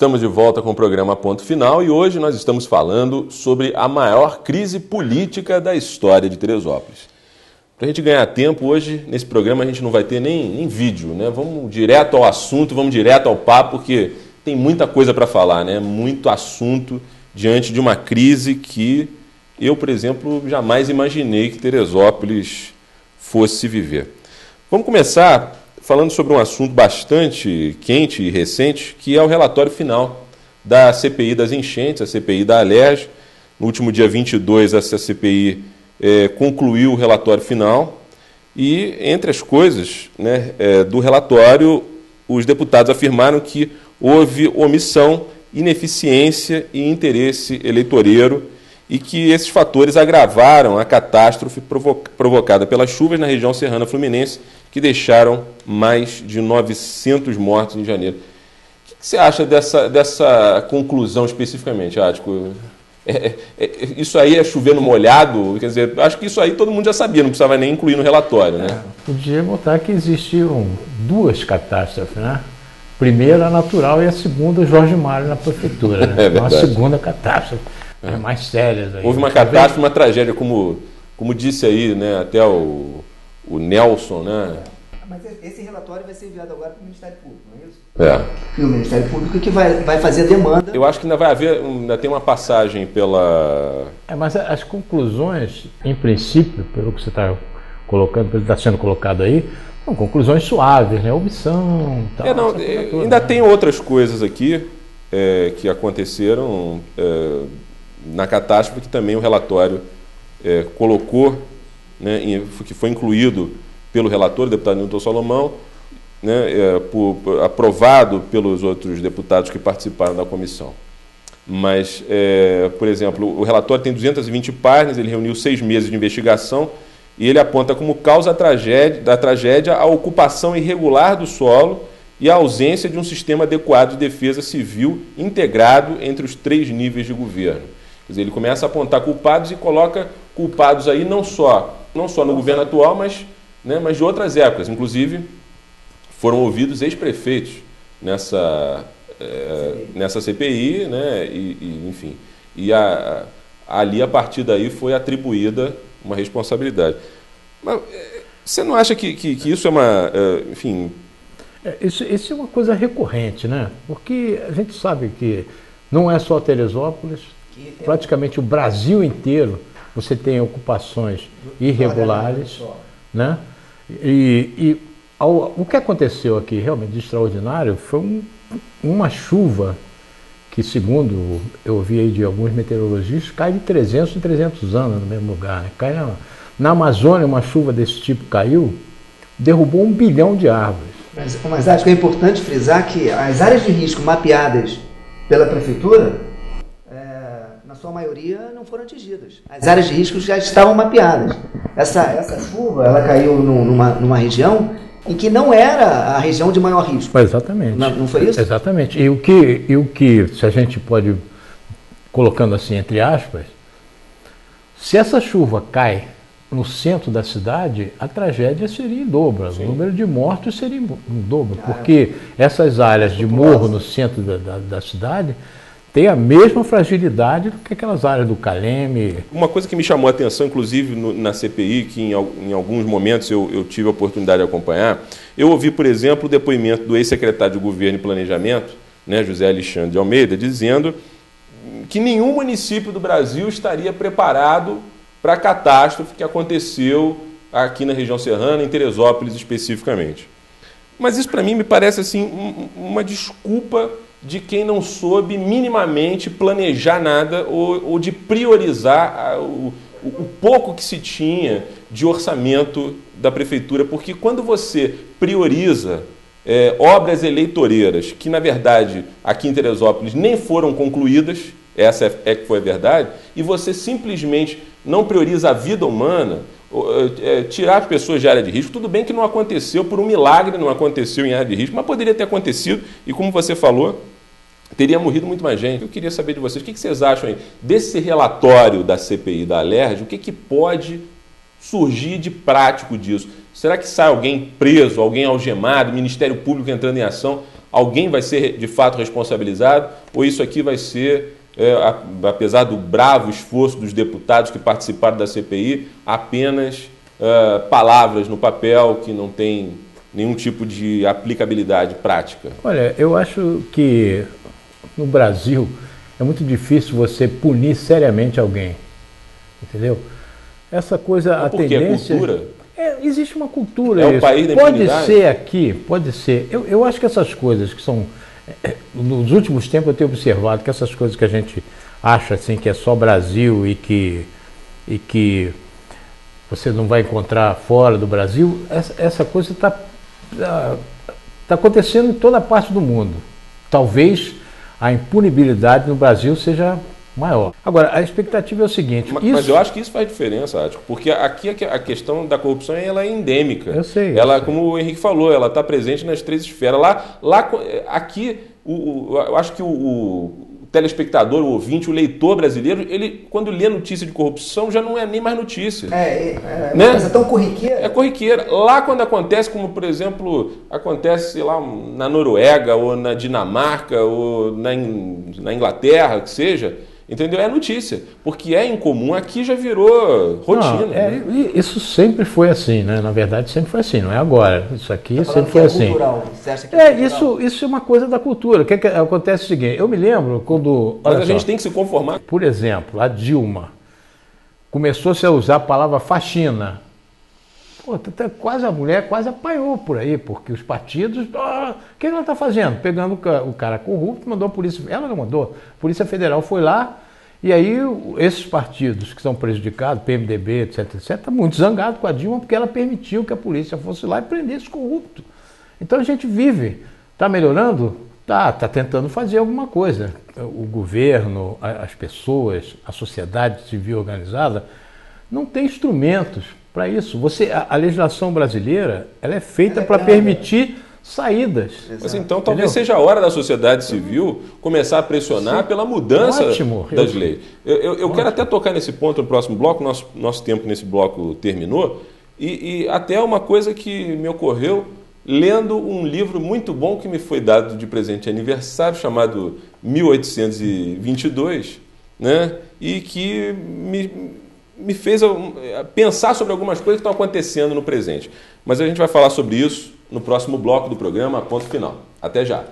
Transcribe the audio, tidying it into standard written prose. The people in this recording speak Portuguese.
Estamos de volta com o programa Ponto Final e hoje nós estamos falando sobre a maior crise política da história de Teresópolis. Para a gente ganhar tempo, hoje nesse programa a gente não vai ter nem vídeo, né? Vamos direto ao assunto, vamos direto ao papo, porque tem muita coisa para falar, né? Muito assunto diante de uma crise que eu, por exemplo, jamais imaginei que Teresópolis fosse viver. Vamos começar falando sobre um assunto bastante quente e recente, que é o relatório final da CPI das enchentes, a CPI da Alerj. No último dia 22, essa CPI concluiu o relatório final e, entre as coisas, né, do relatório, os deputados afirmaram que houve omissão, ineficiência e interesse eleitoreiro e que esses fatores agravaram a catástrofe provocada pelas chuvas na região serrana fluminense, que deixaram mais de 900 mortos em janeiro. O que você acha dessa conclusão especificamente, Ático? Isso aí é chover no molhado? Quer dizer, acho que isso aí todo mundo já sabia, não precisava nem incluir no relatório, né? Podia botar que existiam duas catástrofes, né? A primeira, a natural, e a segunda, o Jorge Mário na prefeitura. Né? Uma segunda catástrofe, mais sérias. Aí. Houve uma catástrofe, uma tragédia, como disse aí, né, até o Nelson, né? Mas esse relatório vai ser enviado agora para o Ministério Público, não é isso? É. E o Ministério Público que vai fazer a demanda. Eu acho que ainda tem uma passagem pela... Mas as conclusões, em princípio, pelo que você está colocando, pelo que está sendo colocado aí, são conclusões suaves, né? Omissão, tal. Ainda tem outras coisas aqui que aconteceram na catástrofe que também o relatório colocou, né, que foi incluído pelo relator, o deputado Nilton Salomão, né, aprovado pelos outros deputados que participaram da comissão. Mas, por exemplo, o relatório tem 220 páginas, ele reuniu 6 meses de investigação e ele aponta como causa da tragédia a ocupação irregular do solo e a ausência de um sistema adequado de defesa civil integrado entre os 3 níveis de governo. Quer dizer, ele começa a apontar culpados e coloca culpados aí não só no governo atual, mas de outras épocas. Inclusive, foram ouvidos ex-prefeitos nessa CPI, né? Enfim. E ali, a partir daí, foi atribuída uma responsabilidade. Mas você não acha que isso é uma... enfim... Isso é uma coisa recorrente, né? Porque a gente sabe que não é só Teresópolis, praticamente o Brasil inteiro você tem ocupações irregulares, né? O que aconteceu aqui realmente de extraordinário foi uma chuva que, segundo eu ouvi aí de alguns meteorologistas, cai de 300 em 300 anos no mesmo lugar. Né? Cai na Amazônia, uma chuva desse tipo caiu, derrubou 1 bilhão de árvores. Mas acho que é importante frisar que as áreas de risco mapeadas pela prefeitura, na sua maioria, não foram atingidas. As áreas de risco já estavam mapeadas. Essa chuva, ela caiu numa região em que não era a região de maior risco. Exatamente. Não foi isso? Exatamente. E o que, se a gente pode, colocando assim entre aspas, se essa chuva cai no centro da cidade, a tragédia seria em dobro. Sim. O número de mortos seria em dobro, porque essas áreas de morro no centro da cidade tem a mesma fragilidade do que aquelas áreas do Caleme. Uma coisa que me chamou a atenção, inclusive na CPI, que em alguns momentos eu tive a oportunidade de acompanhar, eu ouvi, por exemplo, o depoimento do ex-secretário de Governo e Planejamento, né, José Alexandre de Almeida, dizendo que nenhum município do Brasil estaria preparado para a catástrofe que aconteceu aqui na região serrana, em Teresópolis especificamente. Mas isso, para mim, me parece assim uma desculpa de quem não soube minimamente planejar nada ou de priorizar o pouco que se tinha de orçamento da prefeitura, porque quando você prioriza obras eleitoreiras que, na verdade, aqui em Teresópolis nem foram concluídas, essa que foi a verdade, e você simplesmente não prioriza a vida humana, tirar as pessoas de área de risco, tudo bem que não aconteceu, por um milagre não aconteceu em área de risco, mas poderia ter acontecido, e como você falou, teria morrido muito mais gente. Eu queria saber de vocês, o que vocês acham aí desse relatório da CPI da Alerj, o que pode surgir de prático disso? Será que sai alguém preso, alguém algemado, Ministério Público entrando em ação? Alguém vai ser de fato responsabilizado? Ou isso aqui vai ser, apesar do bravo esforço dos deputados que participaram da CPI, apenas palavras no papel que não tem nenhum tipo de aplicabilidade prática? Olha, eu acho que no Brasil é muito difícil você punir seriamente alguém, entendeu? Essa coisa, a tendência... cultura? Existe uma cultura. É o país da pode impunidade? ser aqui, pode ser. Eu acho que essas coisas que são... Nos últimos tempos eu tenho observado que essas coisas que a gente acha assim, que é só Brasil e que você não vai encontrar fora do Brasil, essa coisa está acontecendo em toda parte do mundo. Talvez a impunibilidade no Brasil seja maior. Agora, a expectativa é o seguinte... Mas eu acho que isso faz diferença, Ático, porque aqui a questão da corrupção ela é endêmica. Eu sei. Como o Henrique falou, ela está presente nas 3 esferas. Aqui, eu acho que o telespectador, o ouvinte, o leitor brasileiro, ele, quando lê notícia de corrupção, já não é nem mais notícia. É né? uma coisa tão corriqueira. É corriqueira. Lá quando acontece, como por exemplo, acontece, sei lá, na Noruega, ou na Dinamarca, ou na Inglaterra, que seja, entendeu? É notícia. Porque é incomum. Aqui já virou rotina. Não, isso sempre foi assim, né? Na verdade, sempre foi assim, não é agora. Isso aqui sempre foi assim. Cultural. Você acha que é cultural? Isso é uma coisa da cultura. O que acontece é o seguinte, eu me lembro quando... Mas a gente tem que se conformar. Por exemplo, a Dilma começou-se a usar a palavra faxina. Pô, quase a mulher quase apanhou por aí, porque os partidos... o que ela está fazendo? Pegando o cara corrupto, mandou a polícia... Ela não mandou. A Polícia Federal foi lá, e aí esses partidos que são prejudicados, PMDB, etc, estão muito zangados com a Dilma, porque ela permitiu que a polícia fosse lá e prendesse corrupto. Então a gente vive. Está melhorando? Está tentando fazer alguma coisa. O governo, as pessoas, a sociedade civil organizada, não tem instrumentos para isso. A legislação brasileira ela é feita para permitir saídas. Mas então talvez seja a hora da sociedade civil começar a pressionar pela mudança das leis. Eu quero até tocar nesse ponto no próximo bloco, nosso tempo nesse bloco terminou, e até uma coisa que me ocorreu lendo um livro muito bom que me foi dado de presente de aniversário, chamado 1822, né? E que me fez pensar sobre algumas coisas que estão acontecendo no presente. Mas a gente vai falar sobre isso no próximo bloco do programa, Ponto Final. Até já!